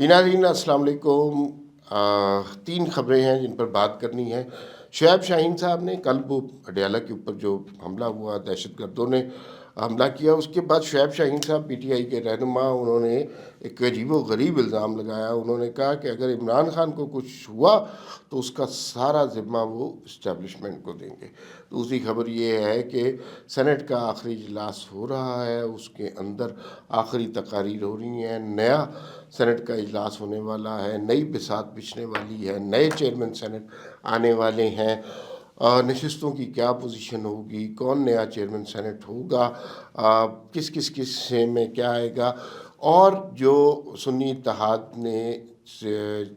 جی ناظرین السلام علیکم۔ تین خبریں ہیں جن پر بات کرنی ہے۔ شعیب شاہین صاحب نے کل وہ اڈیالہ کے اوپر جو حملہ ہوا، دہشت گردوں نے حملہ کیا، اس کے بعد شعیب شاہین صاحب پی ٹی آئی کے رہنما، انہوں نے ایک عجیب و غریب الزام لگایا۔ انہوں نے کہا کہ اگر عمران خان کو کچھ ہوا تو اس کا سارا ذمہ وہ اسٹیبلشمنٹ کو دیں گے۔ دوسری خبر یہ ہے کہ سینٹ کا آخری اجلاس ہو رہا ہے، اس کے اندر آخری تقاریر ہو رہی ہیں، نیا سینٹ کا اجلاس ہونے والا ہے، نئی بساط بچھنے والی ہے، نئے چیئرمین سینٹ آنے والے ہیں، نشستوں کی کیا پوزیشن ہوگی، کون نیا چیئرمین سینٹ ہوگا، کس کس کس میں کیا آئے گا، اور جو سنی اتحاد نے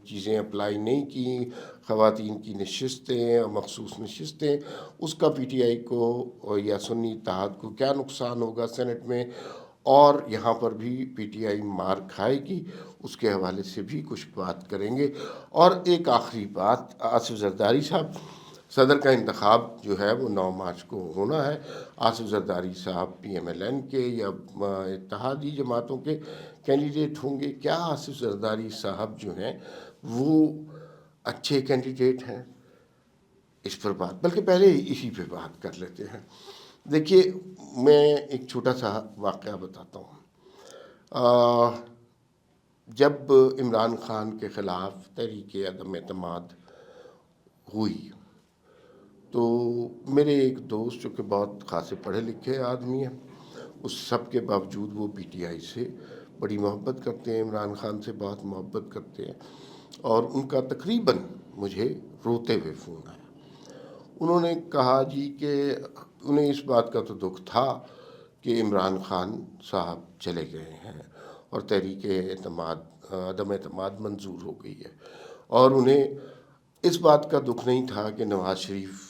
چیزیں اپلائی نہیں کی، خواتین کی نشستیں، مخصوص نشستیں، اس کا پی ٹی آئی کو یا سنی اتحاد کو کیا نقصان ہوگا سینٹ میں، اور یہاں پر بھی پی ٹی آئی مار کھائے گی، اس کے حوالے سے بھی کچھ بات کریں گے۔ اور ایک آخری بات، آصف زرداری صاحب، صدر کا انتخاب جو ہے وہ 9 مارچ کو ہونا ہے۔ آصف زرداری صاحب پی ایم ایل این کے یا اتحادی جماعتوں کے کینڈیڈیٹ ہوں گے؟ کیا آصف زرداری صاحب جو ہیں وہ اچھے کینڈیڈیٹ ہیں؟ اس پر بات، بلکہ پہلے اسی پہ بات کر لیتے ہیں۔ دیکھیے، میں ایک چھوٹا سا واقعہ بتاتا ہوں۔ جب عمران خان کے خلاف تحریک عدم اعتماد ہوئی تو میرے ایک دوست جو کہ بہت خاصے پڑھے لکھے آدمی ہیں، اس سب کے باوجود وہ پی ٹی آئی سے بڑی محبت کرتے ہیں، عمران خان سے بہت محبت کرتے ہیں، اور ان کا تقریباً مجھے روتے ہوئے فون آیا۔ انہوں نے کہا جی کہ انہیں اس بات کا تو دکھ تھا کہ عمران خان صاحب چلے گئے ہیں اور تحریک عدم اعتماد منظور ہو گئی ہے، اور انہیں اس بات کا دکھ نہیں تھا کہ نواز شریف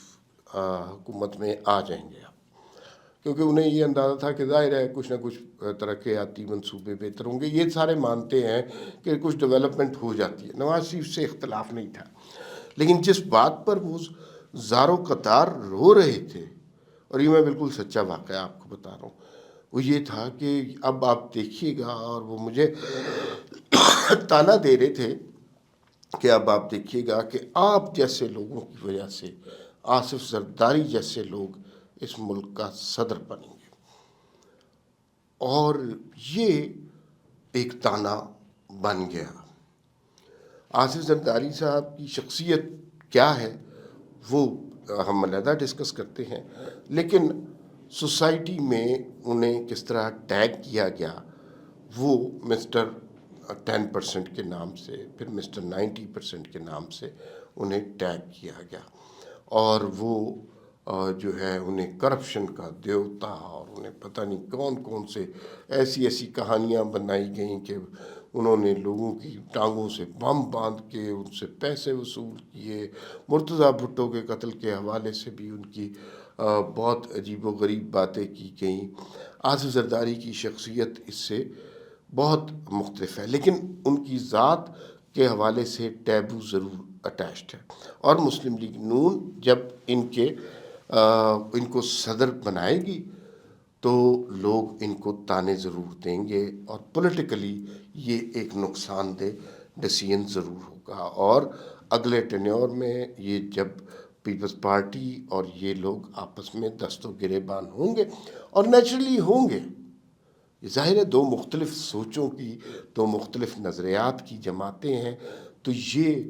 حکومت میں آ جائیں گے، کیونکہ انہیں یہ اندازہ تھا کہ ظاہر ہے کچھ نہ کچھ ترقیاتی منصوبے بہتر ہوں گے۔ یہ سارے مانتے ہیں کہ کچھ ڈیولپمنٹ ہو جاتی ہے، نواز شریف سے اختلاف نہیں تھا، لیکن جس بات پر وہ زاروں قطار رو رہے تھے، اور یہ میں بالکل سچا واقعہ آپ کو بتا رہا ہوں، وہ یہ تھا کہ اب آپ دیکھیے گا، اور وہ مجھے تانا دے رہے تھے کہ اب آپ دیکھیے گا کہ آپ جیسے لوگوں کی وجہ سے آصف زرداری جیسے لوگ اس ملک کا صدر بنیں گے۔ اور یہ ایک تانا بن گیا۔ آصف زرداری صاحب کی شخصیت کیا ہے وہ ہم علیحدہ ڈسکس کرتے ہیں، لیکن سوسائٹی میں انہیں کس طرح ٹیگ کیا گیا، وہ مسٹر 10% کے نام سے، پھر مسٹر 90% کے نام سے انہیں ٹیگ کیا گیا، اور وہ جو ہے انہیں کرپشن کا دیوتا، اور انہیں پتہ نہیں کون کون سے ایسی کہانیاں بنائی گئیں کہ انہوں نے لوگوں کی ٹانگوں سے بم باندھ کے ان سے پیسے وصول کیے۔ مرتضیٰ بھٹو کے قتل کے حوالے سے بھی ان کی بہت عجیب و غریب باتیں کی گئیں۔ آصف زرداری کی شخصیت اس سے بہت مختلف ہے، لیکن ان کی ذات کے حوالے سے ٹیبو ضرور اٹیچڈ ہے، اور مسلم لیگ نون جب ان کو صدر بنائے گی تو لوگ ان کو تانے ضرور دیں گے، اور پولیٹیکلی یہ ایک نقصان دہ ڈیسیژن ضرور ہوگا، اور اگلے ٹینیور میں یہ جب پیپلز پارٹی اور یہ لوگ آپس میں دست و گریبان ہوں گے، اور نیچرلی ہوں گے، ظاہر ہے دو مختلف سوچوں کی، دو مختلف نظریات کی جماعتیں ہیں، تو یہ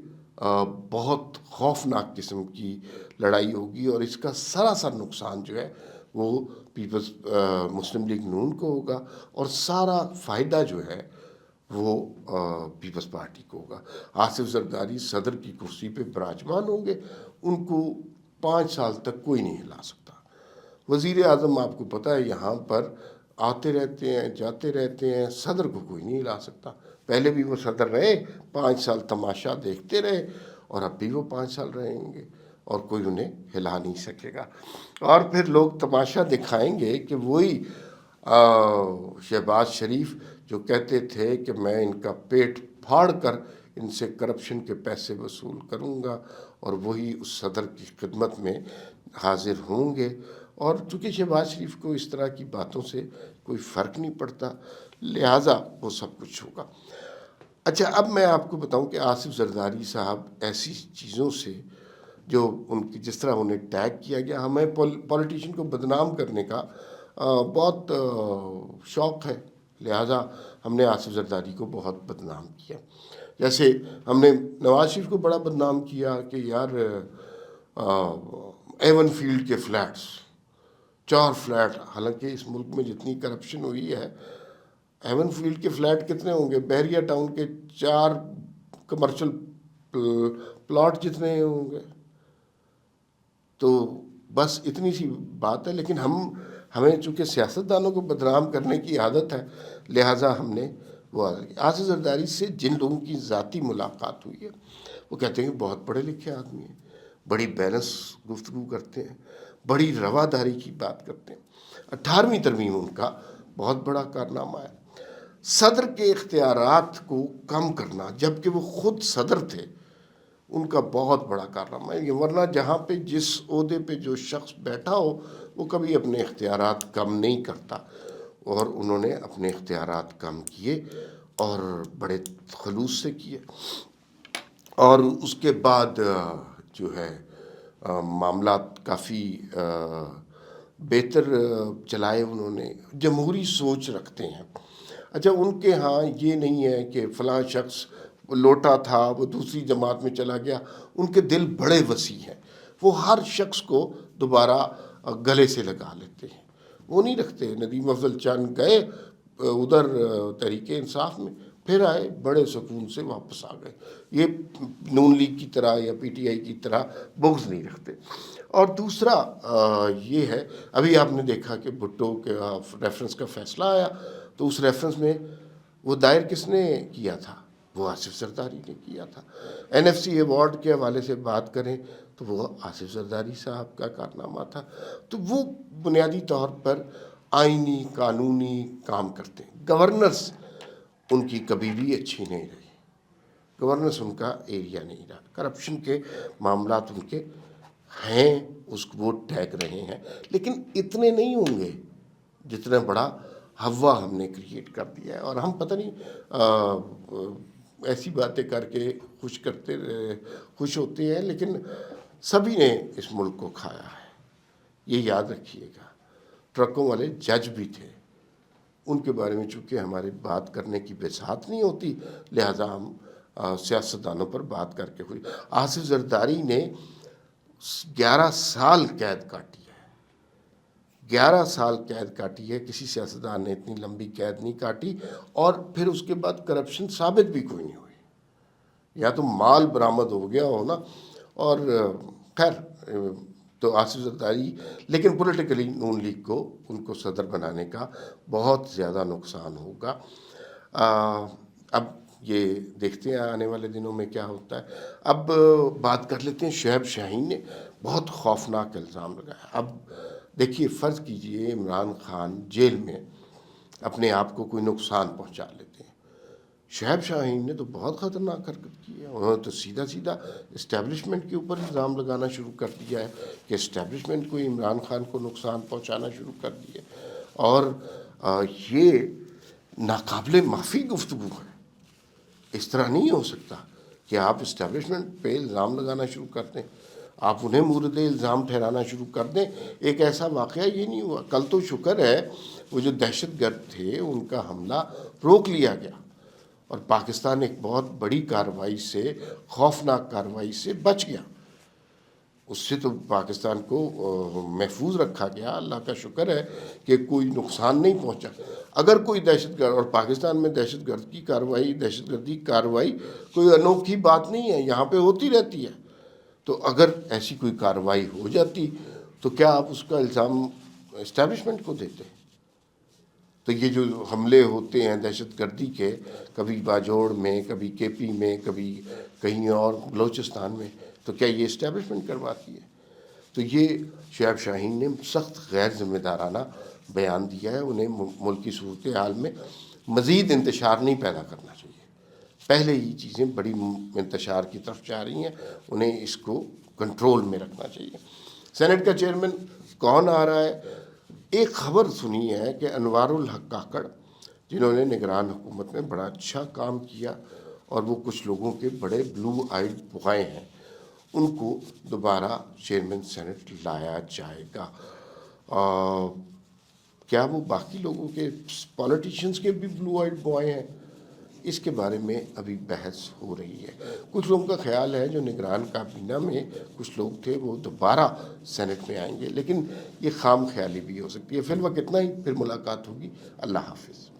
بہت خوفناک قسم کی لڑائی ہوگی، اور اس کا سراسر نقصان جو ہے وہ مسلم لیگ نون کو ہوگا، اور سارا فائدہ جو ہے وہ پیپلز پارٹی کو ہوگا۔ آصف زرداری صدر کی کرسی پہ براجمان ہوں گے، ان کو 5 سال تک کوئی نہیں ہلا سکتا۔ وزیر اعظم آپ کو پتہ ہے یہاں پر آتے رہتے ہیں، جاتے رہتے ہیں، صدر کو کوئی نہیں ہلا سکتا۔ پہلے بھی وہ صدر رہے، 5 سال تماشا دیکھتے رہے، اور اب بھی وہ 5 سال رہیں گے، اور کوئی انہیں ہلا نہیں سکے گا۔ اور پھر لوگ تماشا دکھائیں گے کہ وہی شہباز شریف جو کہتے تھے کہ میں ان کا پیٹ پھاڑ کر ان سے کرپشن کے پیسے وصول کروں گا، اور وہی اس صدر کی خدمت میں حاضر ہوں گے، اور چونکہ شہباز شریف کو اس طرح کی باتوں سے کوئی فرق نہیں پڑتا، لہٰذا وہ سب کچھ ہوگا۔ اچھا، اب میں آپ کو بتاؤں کہ آصف زرداری صاحب ایسی چیزوں سے جو ان کی جس طرح انہیں ٹیگ کیا گیا، ہمیں پولیٹیشین کو بدنام کرنے کا بہت شوق ہے، لہٰذا ہم نے آصف زرداری کو بہت بدنام کیا. جیسے ہم نے نواز شریف کو بڑا بدنام کیا کہ یار ایون فیلڈ کے فلیٹس 4 فلیٹ، حالانکہ اس ملک میں جتنی کرپشن ہوئی ہے، ایون فیلڈ کے فلیٹ کتنے ہوں گے؟ بحریہ ٹاؤن کے 4 کمرشل پلاٹ جتنے ہوں گے. تو بس اتنی سی بات ہے. لیکن ہمیں چونکہ سیاستدانوں کو بدنام کرنے کی عادت ہے، لہٰذا ہم نے وہ آصف زرداری سے جن لوگوں کی ذاتی ملاقات ہوئی ہے، وہ کہتے ہیں کہ بہت پڑھے لکھے آدمی ہیں، بڑی بیلنس گفتگو کرتے ہیں، بڑی رواداری کی بات کرتے ہیں. 18ویں ترمیم ان کا بہت بڑا کارنامہ ہے. صدر کے اختیارات کو کم کرنا، جبکہ وہ خود صدر تھے، ان کا بہت بڑا کارنامہ ہے. ورنہ جہاں پہ جس عہدے پہ جو شخص بیٹھا ہو، وہ کبھی اپنے اختیارات کم نہیں کرتا، اور انہوں نے اپنے اختیارات کم کیے اور بڑے خلوص سے کیے. اور اس کے بعد جو ہے معاملات کافی بہتر چلائے. انہوں نے جمہوری سوچ رکھتے ہیں. اچھا، ان کے ہاں یہ نہیں ہے کہ فلاں شخص لوٹا تھا وہ دوسری جماعت میں چلا گیا. ان کے دل بڑے وسیع ہیں، وہ ہر شخص کو دوبارہ گلے سے لگا لیتے ہیں. وہ نہیں رکھتے. ندیم افضل چند گئے ادھر تحریک انصاف میں، پھر آئے بڑے سکون سے واپس آ گئے. یہ نون لیگ کی طرح یا پی ٹی آئی کی طرح بغض نہیں رکھتے. اور دوسرا یہ ہے، ابھی آپ نے دیکھا کہ بھٹو کے ریفرنس کا فیصلہ آیا، تو اس ریفرنس میں وہ دائر کس نے کیا تھا؟ وہ آصف زرداری نے کیا تھا. این ایف سی ایوارڈ کے حوالے سے بات کریں تو وہ آصف زرداری صاحب کا کارنامہ تھا. تو وہ بنیادی طور پر آئینی قانونی کام کرتے ہیں. گورننس ان کی کبھی بھی اچھی نہیں رہی. گورننس ان کا ایریا نہیں رہا. کرپشن کے معاملات ان کے ہیں، اس کو وہ ٹیگ رہے ہیں، لیکن اتنے نہیں ہوں گے جتنا بڑا ہوا ہم نے کریٹ کر دیا ہے. اور ہم پتہ نہیں ایسی باتیں کر کے خوش ہوتے ہیں، لیکن سبھی نے اس ملک کو کھایا ہے، یہ یاد رکھیے گا. ٹرکوں والے جج بھی تھے، ان کے بارے میں چونکہ ہمارے بات کرنے کی بساط نہیں ہوتی، لہٰذا ہم سیاستدانوں پر بات کر کے ہوئی. آصف زرداری نے 11 سال قید کاٹی ہے. 11 سال قید کاٹی ہے. کسی سیاستدان نے اتنی لمبی قید نہیں کاٹی. اور پھر اس کے بعد کرپشن ثابت بھی کوئی نہیں ہوئی. یا تو مال برآمد ہو گیا ہو نا، اور خیر تو آصف زرداری، لیکن پولیٹیکلی نون لیگ کو ان کو صدر بنانے کا بہت زیادہ نقصان ہوگا. اب یہ دیکھتے ہیں آنے والے دنوں میں کیا ہوتا ہے. اب بات کر لیتے ہیں. شعیب شاہین نے بہت خوفناک الزام لگایا. اب دیکھیے، فرض کیجئے عمران خان جیل میں اپنے آپ کو کوئی نقصان پہنچا لیتے ہیں. شعیب شاہین نے تو بہت خطرناک حرکت کی ہے. انہوں نے تو سیدھا سیدھا اسٹیبلشمنٹ کے اوپر الزام لگانا شروع کر دیا ہے کہ اسٹیبلشمنٹ کو عمران خان کو نقصان پہنچانا شروع کر دیا. اور یہ ناقابل معافی گفتگو ہے. اس طرح نہیں ہو سکتا کہ آپ اسٹیبلشمنٹ پہ الزام لگانا شروع کر دیں، آپ انہیں مورد الزام ٹھہرانا شروع کر دیں. ایک ایسا واقعہ یہ نہیں ہوا. کل تو شکر ہے وہ جو دہشت گرد تھے ان کا حملہ روک لیا گیا، اور پاکستان ایک بہت بڑی کارروائی سے، خوفناک کارروائی سے بچ گیا. اس سے تو پاکستان کو محفوظ رکھا گیا. اللہ کا شکر ہے کہ کوئی نقصان نہیں پہنچا. اگر کوئی دہشت گرد، اور پاکستان میں دہشت گردی کی کارروائی کوئی انوکھی بات نہیں ہے، یہاں پہ ہوتی رہتی ہے. تو اگر ایسی کوئی کارروائی ہو جاتی تو کیا آپ اس کا الزام اسٹیبلشمنٹ کو دیتے؟ تو یہ جو حملے ہوتے ہیں دہشت گردی کے، کبھی باجوڑ میں، کبھی کے پی میں، کبھی کہیں اور بلوچستان میں، تو کیا یہ اسٹیبلشمنٹ کرواتی ہے؟ تو یہ شعیب شاہین نے سخت غیر ذمہ دارانہ بیان دیا ہے. انہیں ملکی صورتحال میں مزید انتشار نہیں پیدا کرنا چاہیے. پہلے ہی چیزیں بڑی انتشار کی طرف جا رہی ہیں، انہیں اس کو کنٹرول میں رکھنا چاہیے. سینٹ کا چیئرمین کون آ رہا ہے؟ ایک خبر سنی ہے کہ انوار الحق کاکڑ، جنہوں نے نگران حکومت میں بڑا اچھا کام کیا، اور وہ کچھ لوگوں کے بڑے بلو آئیڈ بوائے ہیں، ان کو دوبارہ چیئرمین سینٹ لایا جائے گا۔ کیا وہ باقی لوگوں کے پولیٹیشنز کے بھی بلو آئیڈ بوائے ہیں؟ اس کے بارے میں ابھی بحث ہو رہی ہے۔ کچھ لوگوں کا خیال ہے جو نگران کابینہ میں کچھ لوگ تھے وہ دوبارہ سینٹ میں آئیں گے، لیکن یہ خام خیالی بھی ہو سکتی ہے۔ فی الوقت اتنا ہی، پھر ملاقات ہوگی۔ اللہ حافظ۔